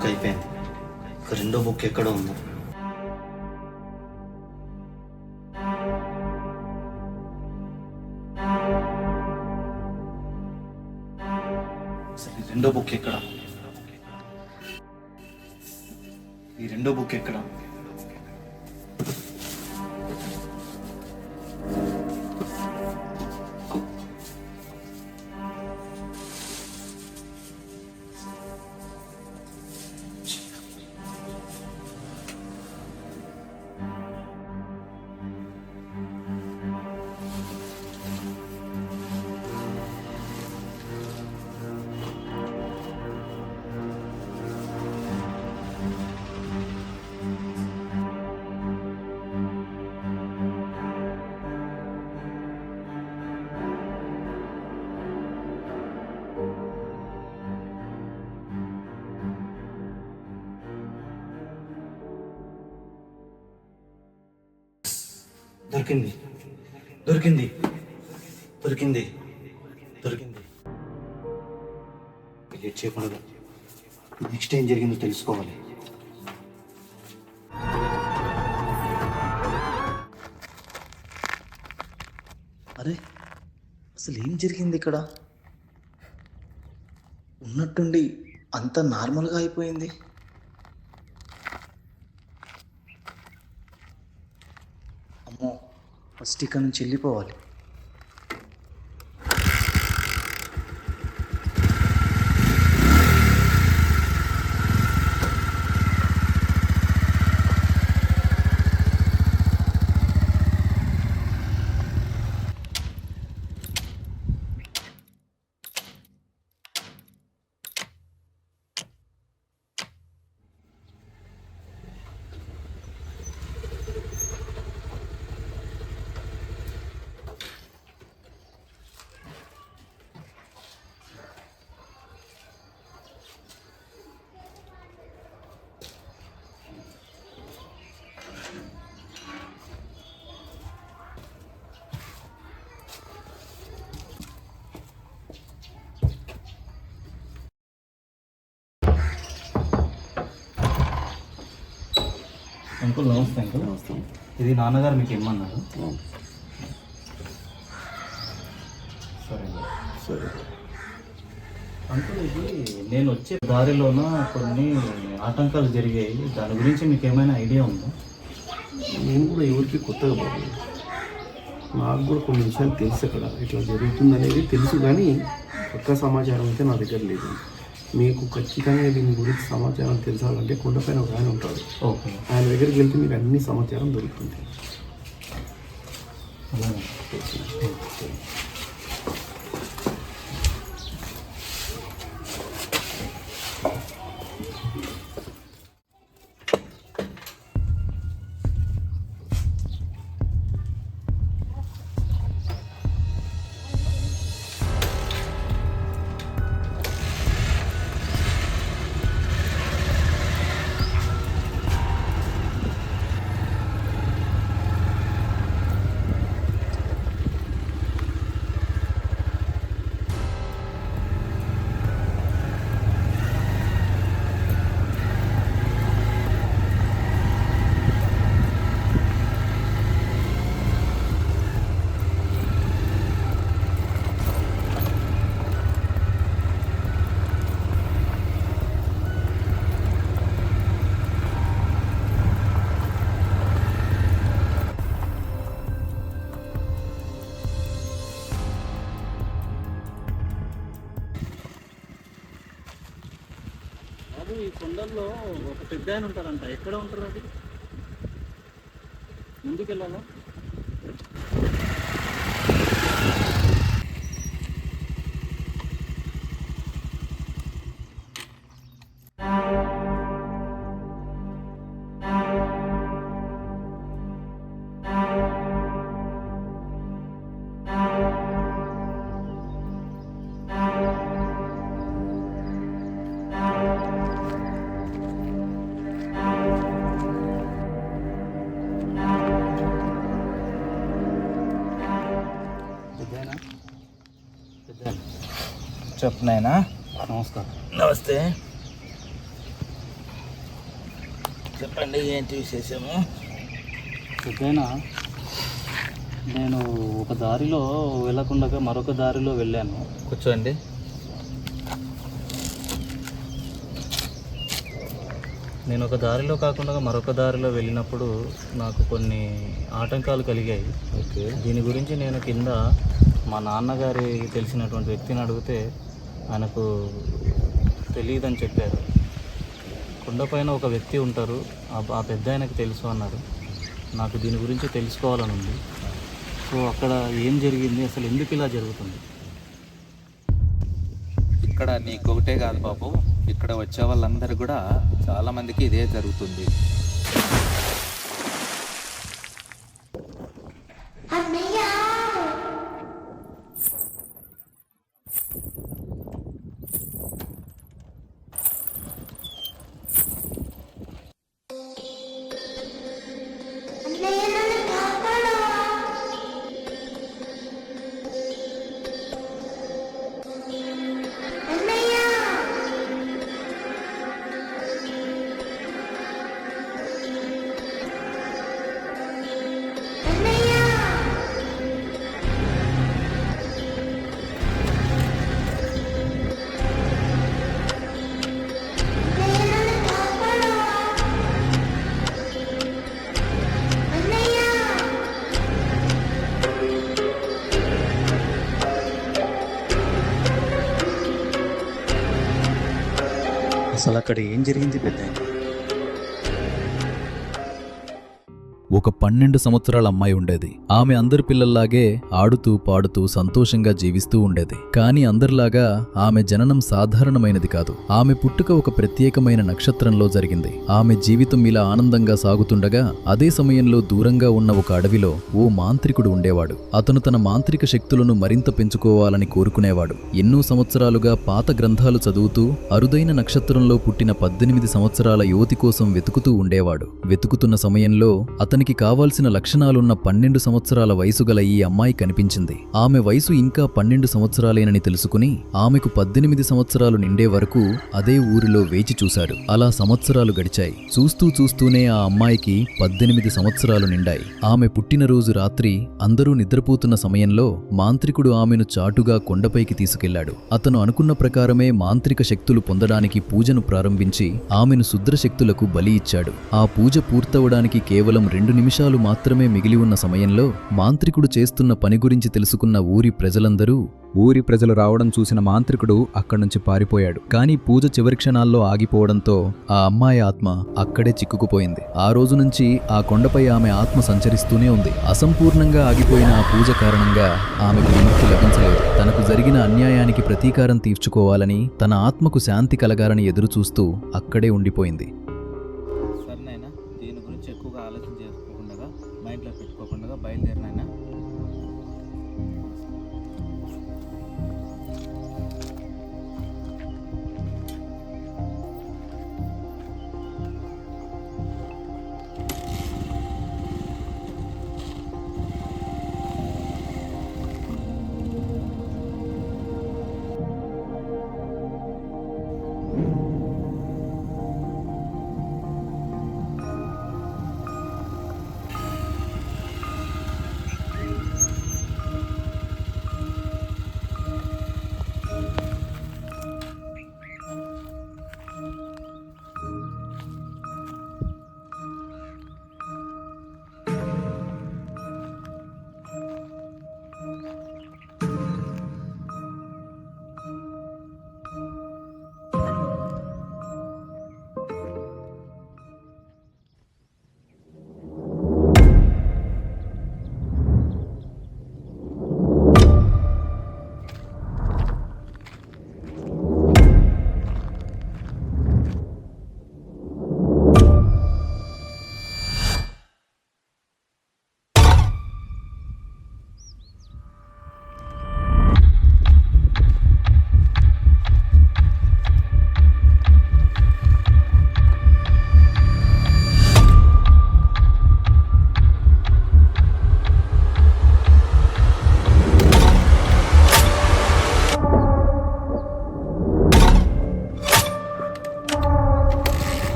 Book అయిపోయింది. రెండో book ఎక్కడ ఉందో. అసలు రెండో బుక్ ఎక్కడ? ఈ రెండో బుక్ ఎక్కడ? దొరికింది దొరికింది దొరికింది దొరికింది. లేట్ చేయకుండా నెక్స్ట్ ఏం జరిగిందో తెలుసుకోవాలి. అరే అసలు ఏం జరిగింది ఇక్కడ? ఉన్నట్టుండి అంత నార్మల్గా అయిపోయింది. అమ్మో, ఫస్ట్ ఇక్కడ నుంచి వెళ్ళిపోవాలి. అంకుల్ నమస్తే. అంకుల్ నమస్తే. ఇది నాన్నగారు మీకు ఇమ్మన్నారు. సరే సరే అంకుల్, ఇది నేను వచ్చే దారిలోన కొన్ని ఆటంకాలు జరిగాయి. దాని గురించి మీకు ఏమైనా ఐడియా ఉందా? నేను కూడా ఎవరికి కొత్తగా బాబు, నాకు కూడా కొన్ని విషయాలు తెలుసు. అక్కడ ఇట్లా జరుగుతుంది అనేది తెలుసు, కానీ పక్కా సమాచారం అయితే నా దగ్గర లేదు. మీకు ఖచ్చితంగా దీని గురించి సమాచారం తెలుసాలంటే కొండపైన ఒక ఆయన ఉంటాడు. ఓకే, ఆయన దగ్గరికి వెళ్తే మీకు అన్ని సమాచారం దొరుకుతుంది. ఈ కొండల్లో ఒక పెద్ద ఆయన ఉంటారంట. ఎక్కడ ఉంటారు? అది ముందుకు వెళ్ళాలా? చెప్పు నాయనా. నమస్కారం. నమస్తే. చెప్పండి, ఏంటి విశేషము? పెద్దయినా నేను ఒక దారిలో వెళ్ళకుండా మరొక దారిలో వెళ్ళాను. కూర్చోండి. నేను ఒక దారిలో కాకుండా మరొక దారిలో వెళ్ళినప్పుడు నాకు కొన్ని ఆటంకాలు కలిగాయి. ఓకే. దీని గురించి నేను కింద మా నాన్నగారి తెలిసినటువంటి వ్యక్తిని అడిగితే ఆయనకు తెలియదని చెప్పారు. కొండపైన ఒక వ్యక్తి ఉంటారు, ఆ పెద్ద ఆయనకు తెలుసు అన్నారు. నాకు దీని గురించి తెలుసుకోవాలని ఉంది. సో అక్కడ ఏం జరిగింది, అసలు ఎందుకు ఇలా జరుగుతుంది? ఇక్కడ నీకొకటే కాదు బాబు, ఇక్కడ వచ్చే వాళ్ళందరూ కూడా చాలామందికి ఇదే జరుగుతుంది. అసలు అక్కడ ఏం జరిగింది పెద్ద? ఒక 12 సంవత్సరాల అమ్మాయి ఉండేది. ఆమె అందరి పిల్లల్లాగే ఆడుతూ పాడుతూ సంతోషంగా జీవిస్తూ ఉండేది. కానీ అందరిలాగా ఆమె జననం సాధారణమైనది కాదు. ఆమె పుట్టుక ఒక ప్రత్యేకమైన నక్షత్రంలో జరిగింది. ఆమె జీవితం ఇలా ఆనందంగా సాగుతుండగా అదే సమయంలో దూరంగా ఉన్న ఒక అడవిలో ఓ మాంత్రికుడు ఉండేవాడు. అతను తన మాంత్రిక శక్తులను మరింత పెంచుకోవాలని కోరుకునేవాడు. ఎన్నో సంవత్సరాలుగా పాత గ్రంథాలు చదువుతూ అరుదైన నక్షత్రంలో పుట్టిన 18 సంవత్సరాల యువతి కోసం వెతుకుతూ ఉండేవాడు. వెతుకుతున్న సమయంలో అతనికి కావాల్సిన లక్షణాలున్న 12 సంవత్సరాల వయసు గల ఈ అమ్మాయి కనిపించింది. ఆమె వయసు ఇంకా 12 సంవత్సరాలేనని తెలుసుకుని ఆమెకు 18 సంవత్సరాలు నిండే వరకు అదే ఊరిలో వేచి చూశాడు. అలా సంవత్సరాలు గడిచాయి. చూస్తూ చూస్తూనే ఆ అమ్మాయికి 18 సంవత్సరాలు నిండాయి. ఆమె పుట్టినరోజు రాత్రి అందరూ నిద్రపోతున్న సమయంలో మాంత్రికుడు ఆమెను చాటుగా కొండపైకి తీసుకెళ్లాడు. అతను అనుకున్న ప్రకారమే మాంత్రిక శక్తులు పొందడానికి పూజను ప్రారంభించి ఆమెను శుద్రశక్తులకు బలి ఇచ్చాడు. ఆ పూజ పూర్తవడానికి కేవలం 2 నిమిషాలు మాత్రమే మిగిలి ఉన్న సమయంలో మాంత్రికుడు చేస్తున్న పని గురించి తెలుసుకున్న ఊరి ప్రజలు రావడం చూసిన మాంత్రికుడు అక్కడ్నుంచి పారిపోయాడు. కానీ పూజ చివరి క్షణాల్లో ఆగిపోవడంతో ఆ అమ్మాయి ఆత్మ అక్కడే చిక్కుకుపోయింది. ఆ రోజు నుంచి ఆ కొండపై ఆమె ఆత్మ సంచరిస్తూనే ఉంది. అసంపూర్ణంగా ఆగిపోయిన ఆ పూజ కారణంగా ఆమెకు విముక్తి లభించలేదు. తనకు జరిగిన అన్యాయానికి ప్రతీకారం తీర్చుకోవాలని, తన ఆత్మకు శాంతి కలగాలని ఎదురుచూస్తూ అక్కడే ఉండిపోయింది.